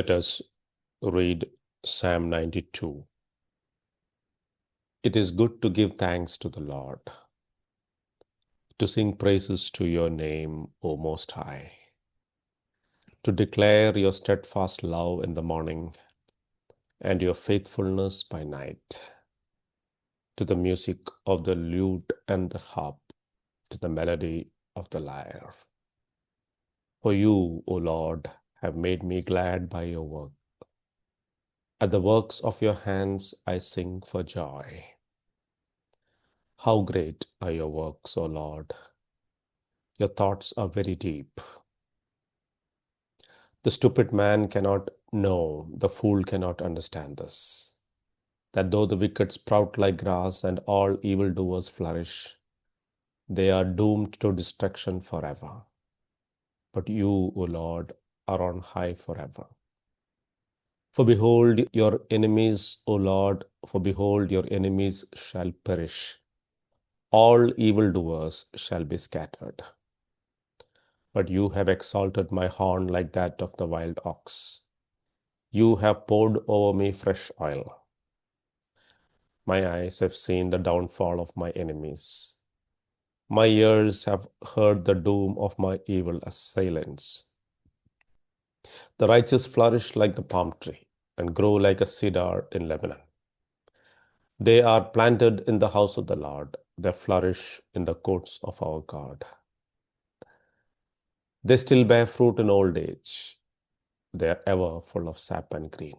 Let us read Psalm 92. It is good to give thanks to the Lord, to sing praises to your name, O Most High, to declare your steadfast love in the morning and your faithfulness by night, to the music of the lute and the harp, to the melody of the lyre. For you, O Lord, have made me glad by your work. At the works of your hands I sing for joy. How great are your works, O Lord! Your thoughts are very deep. The stupid man cannot know, the fool cannot understand this, that though the wicked sprout like grass and all evildoers flourish, they are doomed to destruction forever. But you, O Lord, are on high forever. For behold your enemies, O Lord, for behold your enemies shall perish. All evildoers shall be scattered. But you have exalted my horn like that of the wild ox. You have poured over me fresh oil. My eyes have seen the downfall of my enemies. My ears have heard the doom of my evil assailants. The righteous flourish like the palm tree and grow like a cedar in Lebanon. They are planted in the house of the Lord. They flourish in the courts of our God. They still bear fruit in old age. They are ever full of sap and green.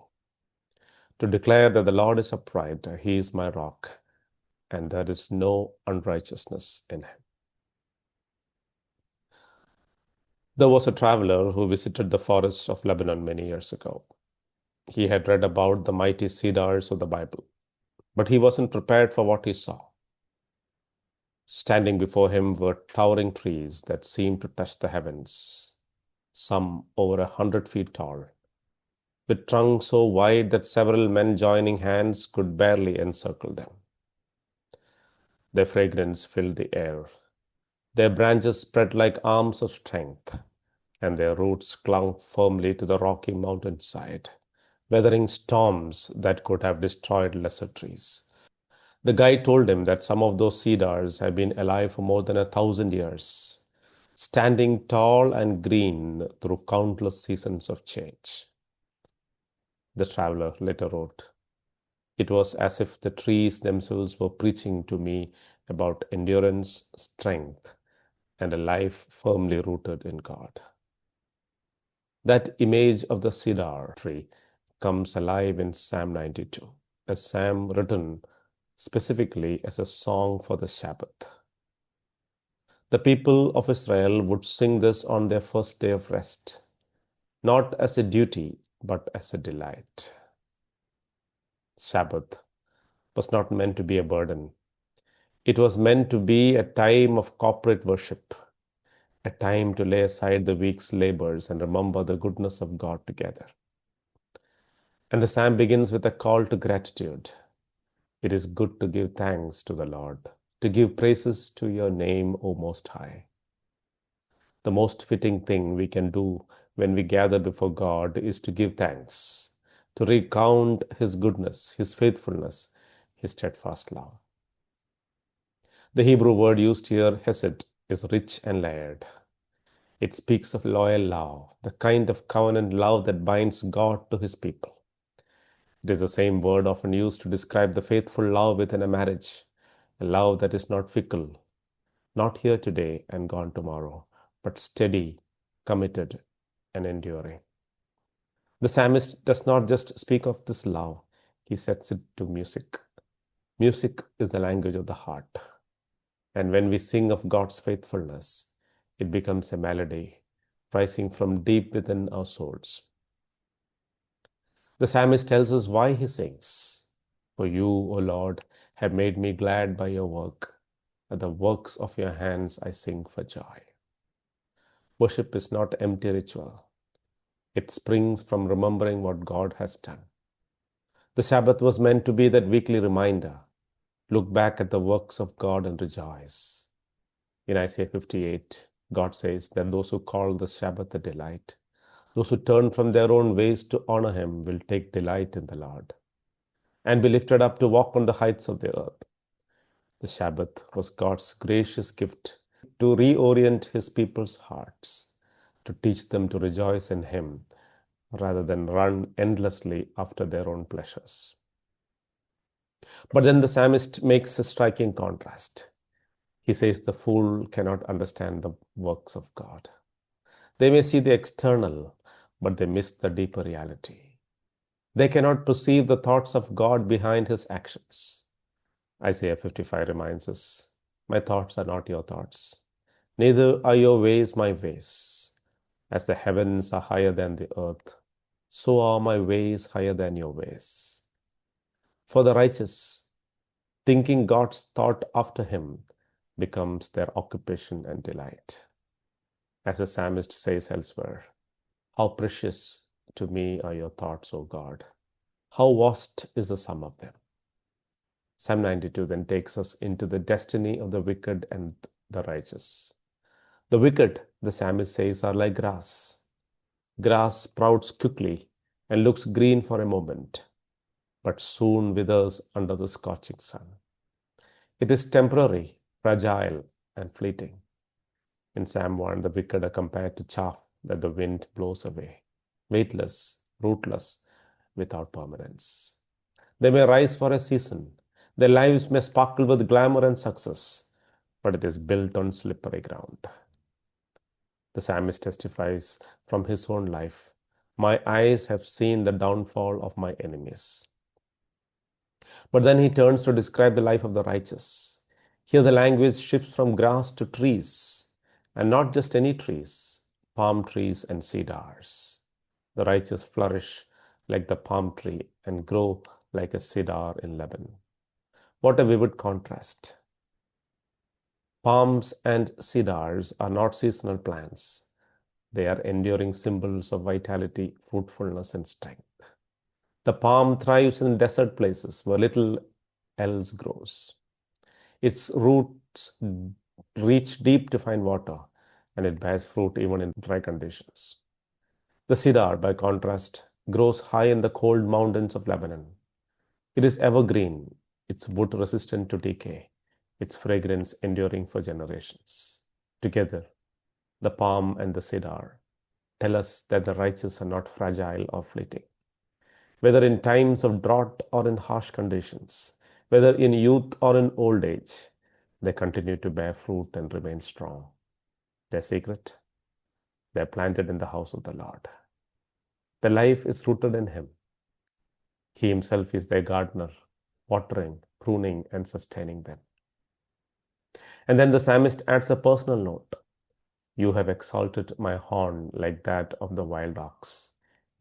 To declare that the Lord is upright, he is my rock, and there is no unrighteousness in him. There was a traveler who visited the forests of Lebanon many years ago. He had read about the mighty cedars of the Bible, but he wasn't prepared for what he saw. Standing before him were towering trees that seemed to touch the heavens, some over 100 feet tall, with trunks so wide that several men joining hands could barely encircle them. Their fragrance filled the air. Their branches spread like arms of strength, and their roots clung firmly to the rocky mountainside, weathering storms that could have destroyed lesser trees. The guide told him that some of those cedars had been alive for more than 1,000 years, standing tall and green through countless seasons of change. The traveler later wrote, "It was as if the trees themselves were preaching to me about endurance, strength, and a life firmly rooted in God." That image of the cedar tree comes alive in Psalm 92, a psalm written specifically as a song for the Sabbath. The people of Israel would sing this on their first day of rest, not as a duty, but as a delight. Sabbath was not meant to be a burden. It was meant to be a time of corporate worship, a time to lay aside the week's labors and remember the goodness of God together. And the psalm begins with a call to gratitude. It is good to give thanks to the Lord, to give praises to your name, O Most High. The most fitting thing we can do when we gather before God is to give thanks, to recount his goodness, his faithfulness, his steadfast love. The Hebrew word used here, hesed, is rich and layered. It speaks of loyal love, the kind of covenant love that binds God to his people. It is the same word often used to describe the faithful love within a marriage, a love that is not fickle, not here today and gone tomorrow, but steady, committed, and enduring. The psalmist does not just speak of this love, he sets it to music. Music is the language of the heart. And when we sing of God's faithfulness, it becomes a melody rising from deep within our souls. The psalmist tells us why he sings. For you, O Lord, have made me glad by your work. At the works of your hands I sing for joy. Worship is not empty ritual. It springs from remembering what God has done. The Sabbath was meant to be that weekly reminder. Look back at the works of God and rejoice. In Isaiah 58, God says that those who call the Sabbath a delight Those who turn from their own ways to honor him will take delight in the Lord and be lifted up to walk on the heights of the earth. The Sabbath was God's gracious gift to reorient his people's hearts, to teach them to rejoice in him rather than run endlessly after their own pleasures. But then the psalmist makes a striking contrast. He says the fool cannot understand the works of God. They may see the external, but they miss the deeper reality. They cannot perceive the thoughts of God behind his actions. Isaiah 55 reminds us, my thoughts are not your thoughts, neither are your ways my ways. As the heavens are higher than the earth, so are my ways higher than your ways. For the righteous, thinking God's thought after him becomes their occupation and delight. As the psalmist says elsewhere, how precious to me are your thoughts, O God. How vast is the sum of them. Psalm 92 then takes us into the destiny of the wicked and the righteous. The wicked, the psalmist says, are like grass. Grass sprouts quickly and looks green for a moment, but soon withers under the scorching sun. It is temporary, fragile, and fleeting. In Psalm 1, the wicked are compared to chaff that the wind blows away, weightless, rootless, without permanence. They may rise for a season. Their lives may sparkle with glamour and success, but it is built on slippery ground. The psalmist testifies from his own life, my eyes have seen the downfall of my enemies. But then he turns to describe the life of the righteous. Here the language shifts from grass to trees, and not just any trees, palm trees and cedars. The righteous flourish like the palm tree and grow like a cedar in Lebanon. What a vivid contrast. Palms and cedars are not seasonal plants. They are enduring symbols of vitality, fruitfulness, and strength. The palm thrives in desert places where little else grows. Its roots reach deep to find water, and it bears fruit even in dry conditions. The cedar, by contrast, grows high in the cold mountains of Lebanon. It is evergreen, its wood resistant to decay, its fragrance enduring for generations. Together, the palm and the cedar tell us that the righteous are not fragile or fleeting. Whether in times of drought or in harsh conditions, whether in youth or in old age, they continue to bear fruit and remain strong. Their secret? They're planted in the house of the Lord. Their life is rooted in him. He himself is their gardener, watering, pruning, and sustaining them. And then the psalmist adds a personal note. You have exalted my horn like that of the wild ox.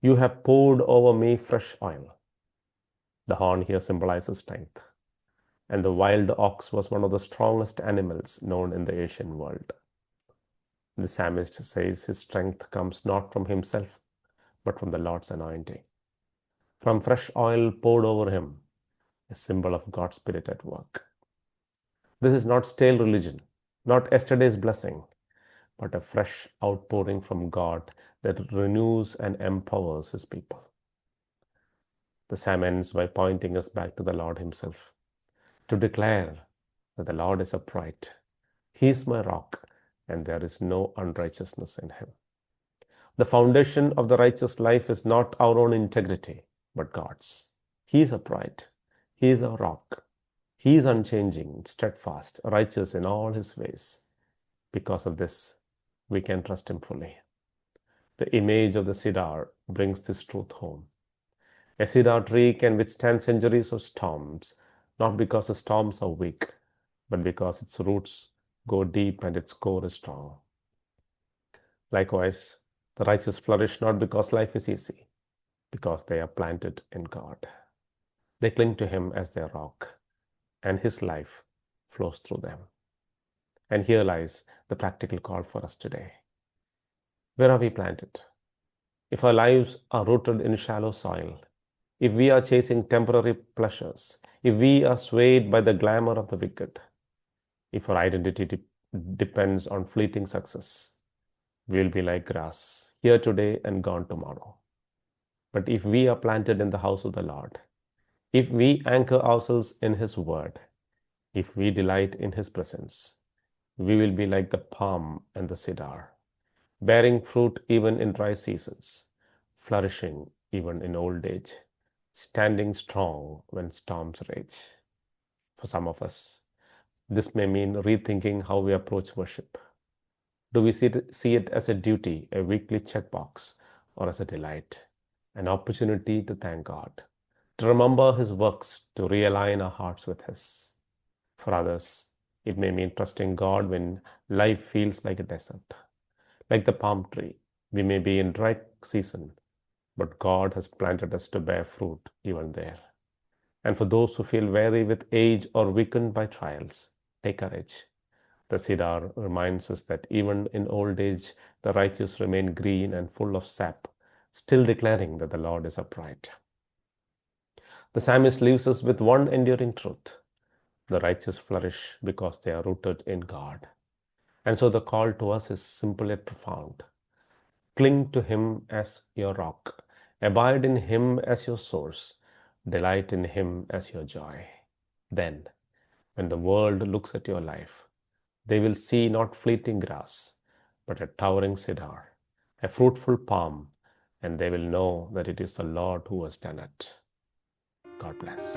You have poured over me fresh oil. The horn here symbolizes strength, and the wild ox was one of the strongest animals known in the Asian world. The psalmist says his strength comes not from himself, but from the Lord's anointing. From fresh oil poured over him, a symbol of God's Spirit at work. This is not stale religion, not yesterday's blessing, but a fresh outpouring from God that renews and empowers his people. The psalm ends by pointing us back to the Lord himself, to declare that the Lord is upright. He is my rock, and there is no unrighteousness in him. The foundation of the righteous life is not our own integrity, but God's. He is upright. He is our rock. He is unchanging, steadfast, righteous in all his ways. Because of this, we can trust him fully. The image of the cedar brings this truth home. A cedar tree can withstand centuries of storms, not because the storms are weak, but because its roots go deep and its core is strong. Likewise, the righteous flourish not because life is easy, because they are planted in God. They cling to him as their rock, and his life flows through them. And here lies the practical call for us today. Where are we planted? If our lives are rooted in shallow soil, if we are chasing temporary pleasures, if we are swayed by the glamour of the wicked, if our identity depends on fleeting success, We will be like grass, here today and gone tomorrow. But if we are planted in the house of the Lord, if we anchor ourselves in His word, if we delight in His presence, we will be like the palm and the cedar, bearing fruit even in dry seasons, flourishing even in old age, standing strong when storms rage. For some of us, this may mean rethinking how we approach worship. Do we see it as a duty, a weekly checkbox, or as a delight, an opportunity to thank God, to remember His works, to realign our hearts with His? For others, it may mean trusting God when life feels like a desert. Like the palm tree, we may be in dry season, but God has planted us to bear fruit even there. And for those who feel weary with age or weakened by trials, take courage. The cedar reminds us that even in old age, the righteous remain green and full of sap, still declaring that the Lord is upright. The psalmist leaves us with one enduring truth: the righteous flourish because they are rooted in God. And so the call to us is simple yet profound. Cling to Him as your rock, abide in Him as your source, delight in Him as your joy. Then, when the world looks at your life, they will see not fleeting grass, but a towering cedar, a fruitful palm, and they will know that it is the Lord who has done it. God bless.